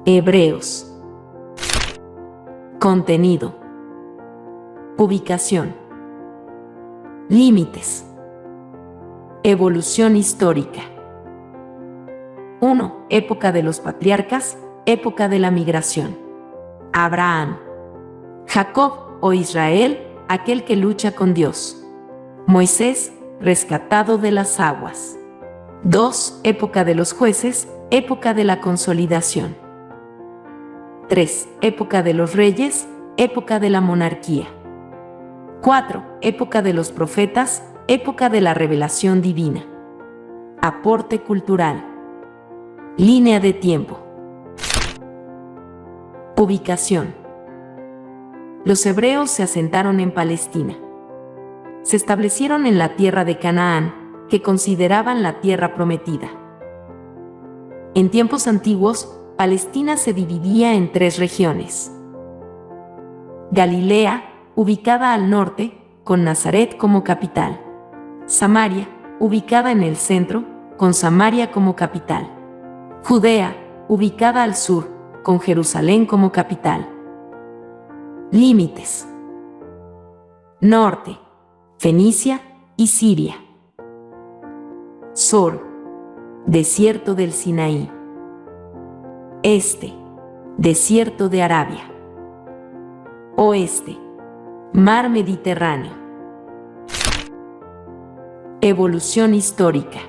Hebreos. Contenido. Ubicación. Límites. Evolución histórica. 1. Época de los patriarcas, época de la migración. Abraham. Jacob o Israel, aquel que lucha con Dios. Moisés, rescatado de las aguas. 2. Época de los jueces, época de la consolidación. 3. Época de los reyes, época de la monarquía. 4. Época de los profetas, época de la revelación divina. Aporte cultural. Línea de tiempo. Ubicación. Los hebreos se asentaron en Palestina. Se establecieron en la tierra de Canaán, que consideraban la tierra prometida. En tiempos antiguos, Palestina se dividía en 3 regiones. Galilea, ubicada al norte, con Nazaret como capital. Samaria, ubicada en el centro, con Samaria como capital. Judea, ubicada al sur, con Jerusalén como capital. Límites. Norte, Fenicia y Siria. Sur, desierto del Sinaí. Este, desierto de Arabia. Oeste, mar Mediterráneo. Evolución histórica.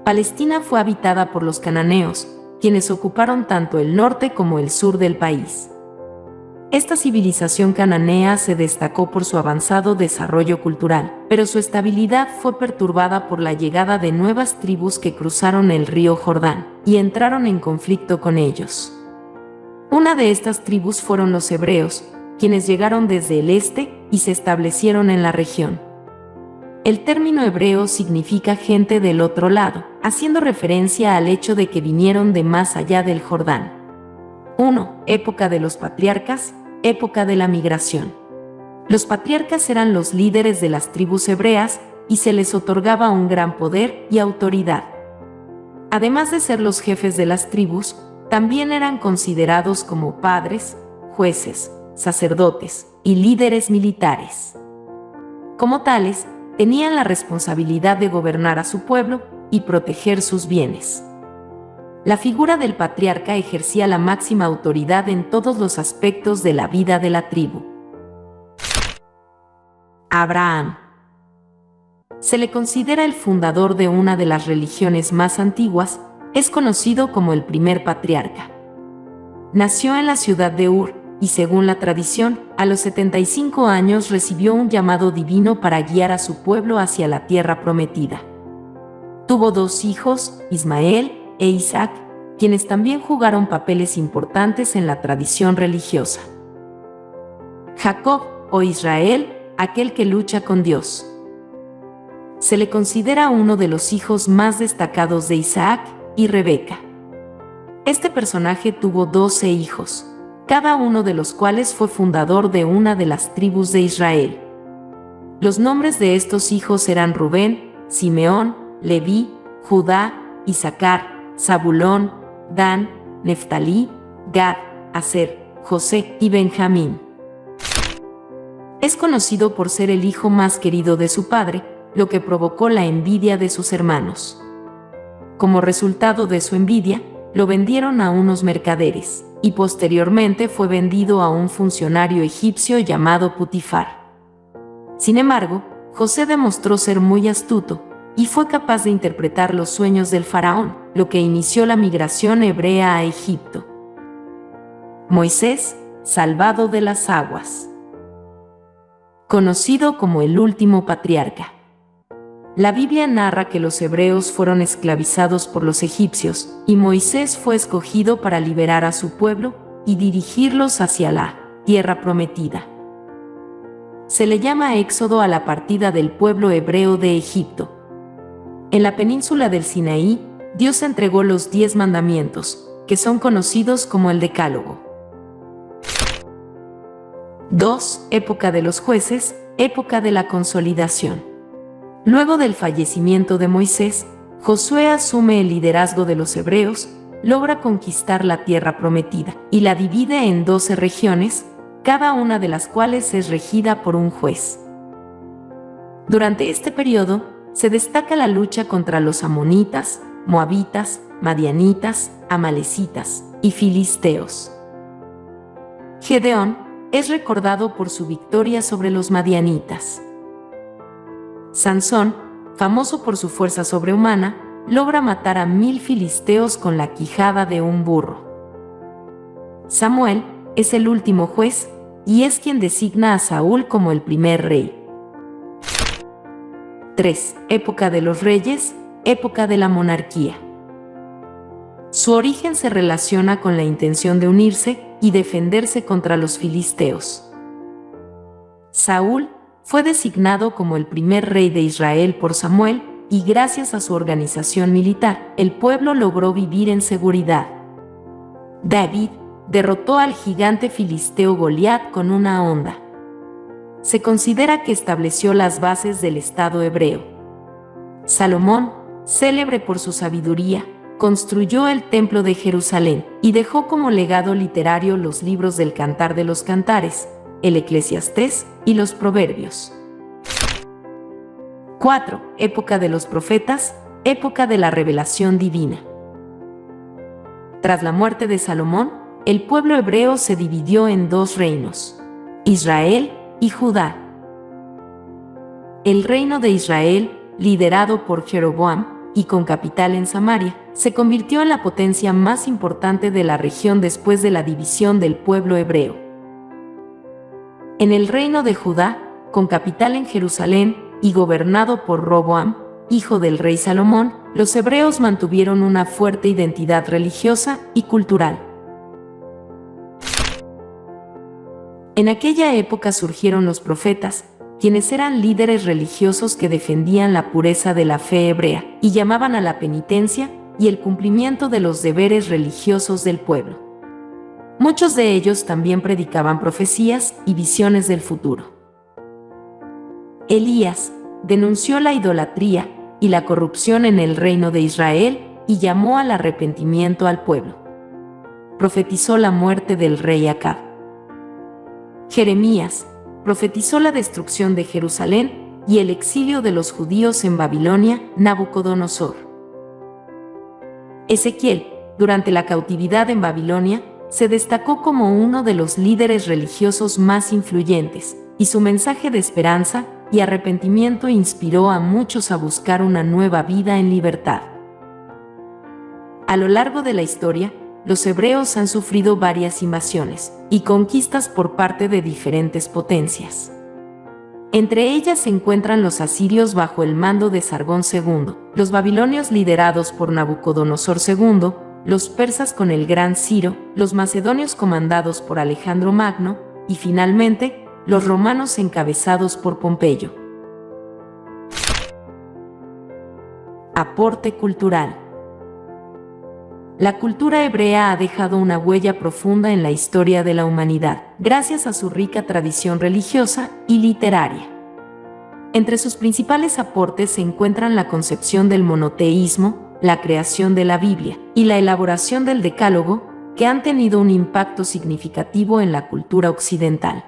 Palestina fue habitada por los cananeos, quienes ocuparon tanto el norte como el sur del país. Esta civilización cananea se destacó por su avanzado desarrollo cultural, pero su estabilidad fue perturbada por la llegada de nuevas tribus que cruzaron el río Jordán y entraron en conflicto con ellos. Una de estas tribus fueron los hebreos, quienes llegaron desde el este y se establecieron en la región. El término hebreo significa gente del otro lado, haciendo referencia al hecho de que vinieron de más allá del Jordán. 1. Época de los patriarcas, época de la migración. Los patriarcas eran los líderes de las tribus hebreas y se les otorgaba un gran poder y autoridad. Además de ser los jefes de las tribus, también eran considerados como padres, jueces, sacerdotes y líderes militares. Como tales, tenían la responsabilidad de gobernar a su pueblo y proteger sus bienes. La figura del patriarca ejercía la máxima autoridad en todos los aspectos de la vida de la tribu. Abraham. Se le considera el fundador de una de las religiones más antiguas, es conocido como el primer patriarca. Nació en la ciudad de Ur y, según la tradición, a los 75 años recibió un llamado divino para guiar a su pueblo hacia la tierra prometida. Tuvo 2 hijos, Ismael e Isaac, quienes también jugaron papeles importantes en la tradición religiosa. Jacob o Israel, aquel que lucha con Dios. Se le considera uno de los hijos más destacados de Isaac y Rebeca. Este personaje tuvo 12 hijos, cada uno de los cuales fue fundador de una de las tribus de Israel. Los nombres de estos hijos eran Rubén, Simeón, Leví, Judá, Isaacar, Zabulón, Dan, Neftalí, Gad, Aser, José y Benjamín. Es conocido por ser el hijo más querido de su padre, lo que provocó la envidia de sus hermanos. Como resultado de su envidia, lo vendieron a unos mercaderes, y posteriormente fue vendido a un funcionario egipcio llamado Putifar. Sin embargo, José demostró ser muy astuto, y fue capaz de interpretar los sueños del faraón, lo que inició la migración hebrea a Egipto. Moisés, salvado de las aguas. Conocido como el último patriarca. La Biblia narra que los hebreos fueron esclavizados por los egipcios, y Moisés fue escogido para liberar a su pueblo y dirigirlos hacia la tierra prometida. Se le llama éxodo a la partida del pueblo hebreo de Egipto. En la península del Sinaí, Dios entregó los 10 mandamientos, que son conocidos como el Decálogo. 2. Época de los jueces, época de la consolidación. Luego del fallecimiento de Moisés, Josué asume el liderazgo de los hebreos, logra conquistar la tierra prometida y la divide en 12 regiones, cada una de las cuales es regida por un juez. Durante este periodo, se destaca la lucha contra los amonitas, moabitas, madianitas, amalecitas y filisteos. Gedeón es recordado por su victoria sobre los madianitas. Sansón, famoso por su fuerza sobrehumana, logra matar a 1000 filisteos con la quijada de un burro. Samuel es el último juez y es quien designa a Saúl como el primer rey. 3. Época de los reyes, época de la monarquía. Su origen se relaciona con la intención de unirse y defenderse contra los filisteos. Saúl fue designado como el primer rey de Israel por Samuel, y gracias a su organización militar, el pueblo logró vivir en seguridad. David derrotó al gigante filisteo Goliat con una honda. Se considera que estableció las bases del Estado hebreo. Salomón, célebre por su sabiduría, construyó el Templo de Jerusalén y dejó como legado literario los libros del Cantar de los Cantares, el Eclesiastés y los Proverbios. 4. Época de los profetas, época de la revelación divina. Tras la muerte de Salomón, el pueblo hebreo se dividió en 2 reinos, Israel y Judá. El reino de Israel, liderado por Jeroboam y con capital en Samaria, se convirtió en la potencia más importante de la región después de la división del pueblo hebreo. En el reino de Judá, con capital en Jerusalén y gobernado por Roboam, hijo del rey Salomón, los hebreos mantuvieron una fuerte identidad religiosa y cultural. En aquella época surgieron los profetas, quienes eran líderes religiosos que defendían la pureza de la fe hebrea y llamaban a la penitencia y el cumplimiento de los deberes religiosos del pueblo. Muchos de ellos también predicaban profecías y visiones del futuro. Elías denunció la idolatría y la corrupción en el reino de Israel y llamó al arrepentimiento al pueblo. Profetizó la muerte del rey Acab. Jeremías profetizó la destrucción de Jerusalén y el exilio de los judíos en Babilonia, Nabucodonosor. Ezequiel, durante la cautividad en Babilonia, se destacó como uno de los líderes religiosos más influyentes, y su mensaje de esperanza y arrepentimiento inspiró a muchos a buscar una nueva vida en libertad. A lo largo de la historia, los hebreos han sufrido varias invasiones y conquistas por parte de diferentes potencias. Entre ellas se encuentran los asirios bajo el mando de Sargón II, los babilonios liderados por Nabucodonosor II, los persas con el gran Ciro, los macedonios comandados por Alejandro Magno y finalmente los romanos encabezados por Pompeyo. Aporte cultural. La cultura hebrea ha dejado una huella profunda en la historia de la humanidad, gracias a su rica tradición religiosa y literaria. Entre sus principales aportes se encuentran la concepción del monoteísmo, la creación de la Biblia y la elaboración del Decálogo, que han tenido un impacto significativo en la cultura occidental.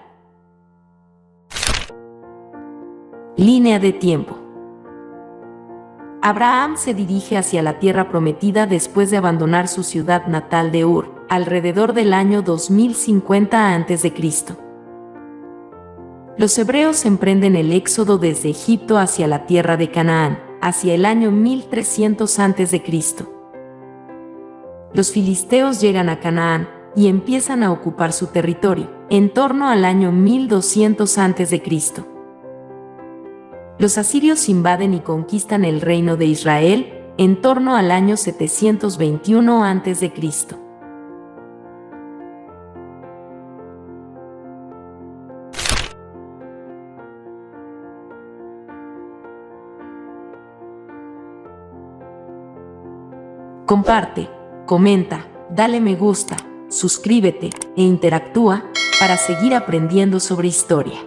Línea de tiempo. Abraham se dirige hacia la tierra prometida después de abandonar su ciudad natal de Ur, alrededor del año 2050 a.C. Los hebreos emprenden el éxodo desde Egipto hacia la tierra de Canaán, hacia el año 1300 a.C. Los filisteos llegan a Canaán y empiezan a ocupar su territorio, en torno al año 1200 a.C. Los asirios invaden y conquistan el reino de Israel en torno al año 721 a.C. Comparte, comenta, dale me gusta, suscríbete e interactúa para seguir aprendiendo sobre historia.